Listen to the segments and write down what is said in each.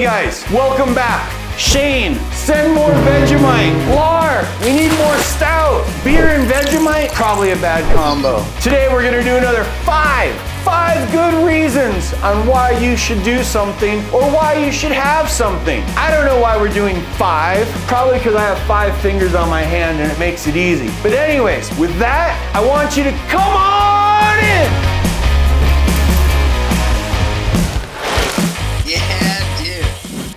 Hey guys, welcome back. Shane, send more Vegemite. Lar, we need more stout. Beer and Vegemite, probably a bad combo. Today we're gonna do another five good reasons on why you should do something or why you should have something. I don't know why we're doing five, probably because I have 5 fingers on my hand and it makes it easy. But anyways, with that, I want you to come on in.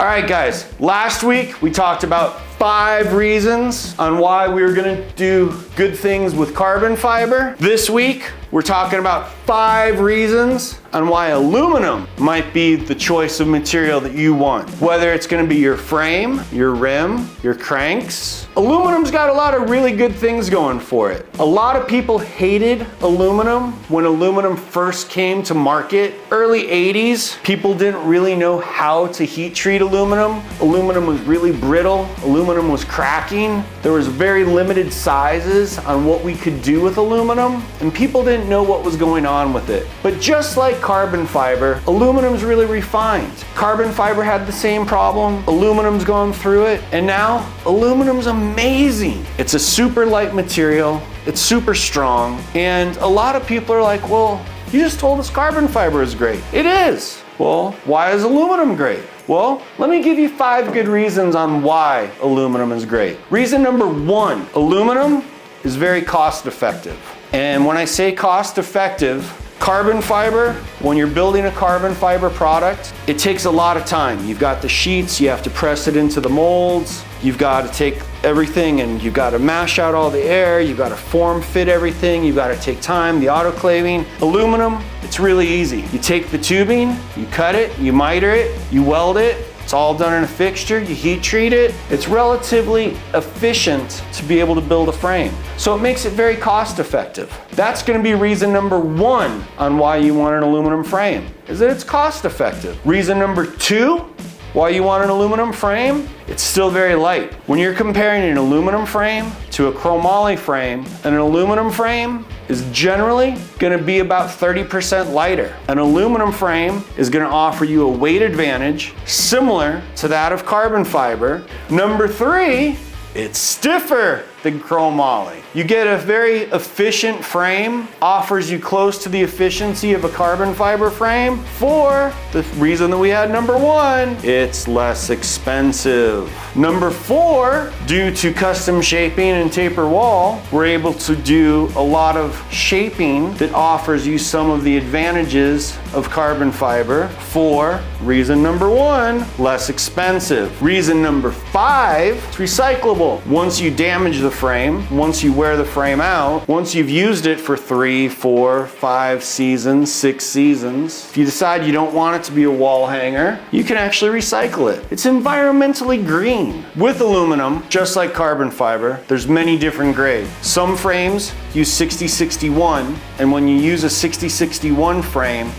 All right, guys, last week we talked about 5 reasons on why we were gonna do good things with carbon fiber. This week, we're talking about 5 reasons on why aluminum might be the choice of material that you want. Whether it's gonna be your frame, your rim, your cranks. Aluminum's got a lot of really good things going for it. A lot of people hated aluminum when aluminum first came to market. Early 80s, people didn't really know how to heat treat aluminum. Aluminum was really brittle. Aluminum was cracking. There was very limited sizes on what we could do with aluminum, and people didn't know what was going on with it. But just like carbon fiber, aluminum's really refined. Carbon fiber had the same problem. Aluminum's gone through it, and now aluminum's amazing. It's a super light material. It's super strong, and a lot of people are like, well, you just told us carbon fiber is great. It is. Well, why is aluminum great? Well, let me give you 5 good reasons on why aluminum is great. Reason number 1, aluminum is very cost effective. And when I say cost effective, carbon fiber, when you're building a carbon fiber product, it takes a lot of time. You've got the sheets, you have to press it into the molds, you've got to take everything and you've got to mash out all the air, you've got to form fit everything, you've got to take time, the autoclaving. Aluminum, it's really easy. You take the tubing, you cut it, you miter it, you weld it, it's all done in a fixture, you heat treat it. It's relatively efficient to be able to build a frame. So it makes it very cost effective. That's gonna be reason number 1 on why you want an aluminum frame, is that it's cost effective. Reason number 2, why you want an aluminum frame, it's still very light. When you're comparing an aluminum frame to a chromoly frame, an aluminum frame is generally gonna be about 30% lighter. An aluminum frame is gonna offer you a weight advantage similar to that of carbon fiber. Number 3, it's stiffer than chromoly. You get a very efficient frame, offers you close to the efficiency of a carbon fiber frame. 4, the reason that we had number 1, it's less expensive. Number 4, due to custom shaping and taper wall, we're able to do a lot of shaping that offers you some of the advantages of carbon fiber. 4, reason number 1, less expensive. Reason number 5, it's recyclable. Once you damage the frame, once you wear the frame out, once you've used it for 3, 4, 5 seasons, 6 seasons, if you decide you don't want it to be a wall hanger, you can actually recycle it. It's environmentally green. With aluminum, just like carbon fiber, there's many different grades. Some frames use 60-61, and when you use a 60-61 frame,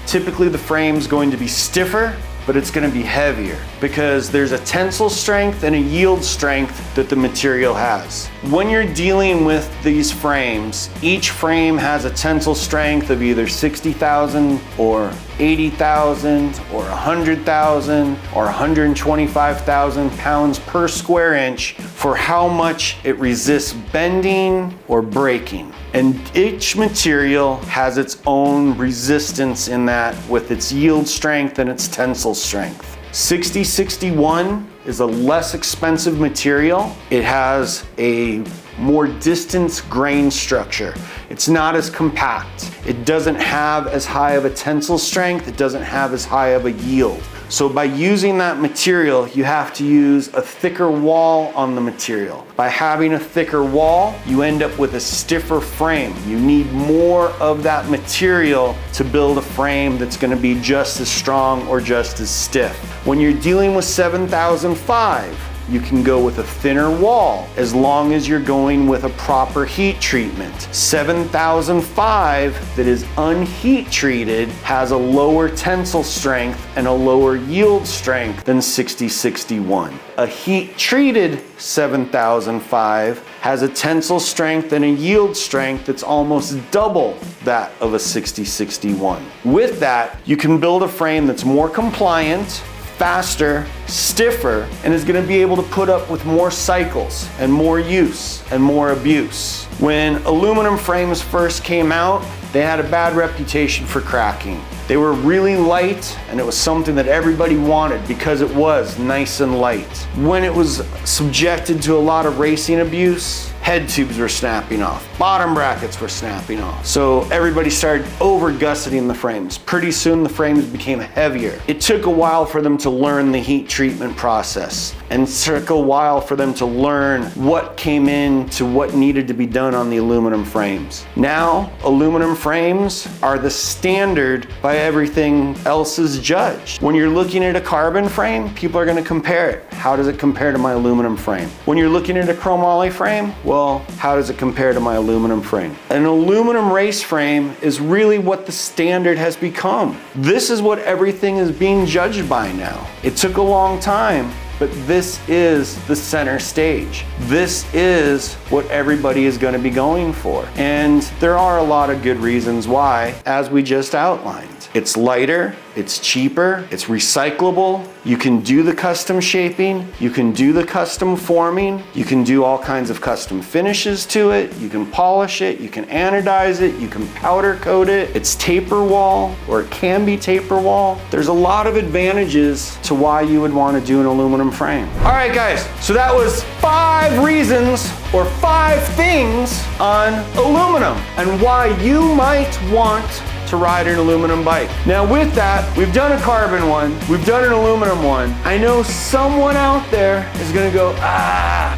typically the frame's going to be stiffer, but it's gonna be heavier because there's a tensile strength and a yield strength that the material has. When you're dealing with these frames, each frame has a tensile strength of either 60,000 or 80,000 or 100,000 or 125,000 pounds per square inch for how much it resists bending or breaking. And each material has its own resistance in that with its yield strength and its tensile strength. 60-61 is a less expensive material. It has a more distance grain structure. It's not as compact. It doesn't have as high of a tensile strength. It doesn't have as high of a yield. So by using that material, you have to use a thicker wall on the material. By having a thicker wall, you end up with a stiffer frame. You need more of that material to build a frame that's gonna be just as strong or just as stiff. When you're dealing with 7005, you can go with a thinner wall as long as you're going with a proper heat treatment. 7005 that is unheat treated has a lower tensile strength and a lower yield strength than 6061. A heat treated 7005 has a tensile strength and a yield strength that's almost double that of a 6061. With that, you can build a frame that's more compliant, faster, stiffer, and is gonna be able to put up with more cycles and more use and more abuse. When aluminum frames first came out, they had a bad reputation for cracking. They were really light, and it was something that everybody wanted because it was nice and light. When it was subjected to a lot of racing abuse, head tubes were snapping off, bottom brackets were snapping off. So everybody started over gusseting the frames. Pretty soon the frames became heavier. It took a while for them to learn the heat treatment process, and it took a while for them to learn what came into what needed to be done on the aluminum frames. Now, aluminum frames are the standard by everything else is judged. When you're looking at a carbon frame, people are gonna compare it. How does it compare to my aluminum frame? When you're looking at a chromoly frame, well, how does it compare to my aluminum frame? An aluminum race frame is really what the standard has become. This is what everything is being judged by now. It took a long time, but this is the center stage. This is what everybody is going to be going for. And there are a lot of good reasons why, as we just outlined. It's lighter, it's cheaper, it's recyclable, you can do the custom shaping, you can do the custom forming, you can do all kinds of custom finishes to it, you can polish it, you can anodize it, you can powder coat it, it's taper wall, or it can be taper wall. There's a lot of advantages to why you would want to do an aluminum frame. All right guys, so that was 5 reasons or 5 things on aluminum and why you might want to ride an aluminum bike. Now with that, we've done a carbon one, we've done an aluminum one. I know someone out there is gonna go,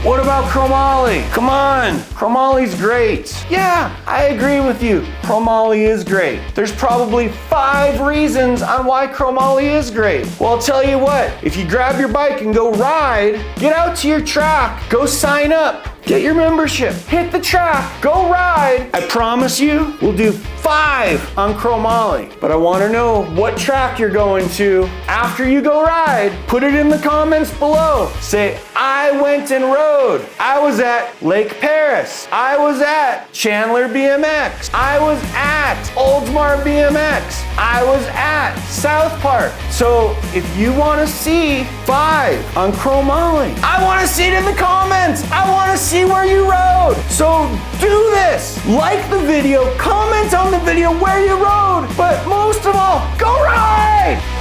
what about chromoly? Come on, chromoly's great. Yeah, I agree with you, chromoly is great. There's probably 5 reasons on why chromoly is great. Well, I'll tell you what, if you grab your bike and go ride, get out to your track, go sign up, get your membership, hit the track, go ride. I promise you, we'll do 5 on chromoly. But I want to know what track you're going to after you go ride. Put it in the comments below. Say, I went and rode. I was at Lake Paris. I was at Chandler BMX. I was at Oldsmar BMX. I was at South Park. So if you want to see 5 on chromoly, I want to see it in the comments. I want to see where you rode. So do this. Like the video, comment on the video where you rode, but most of all, go ride!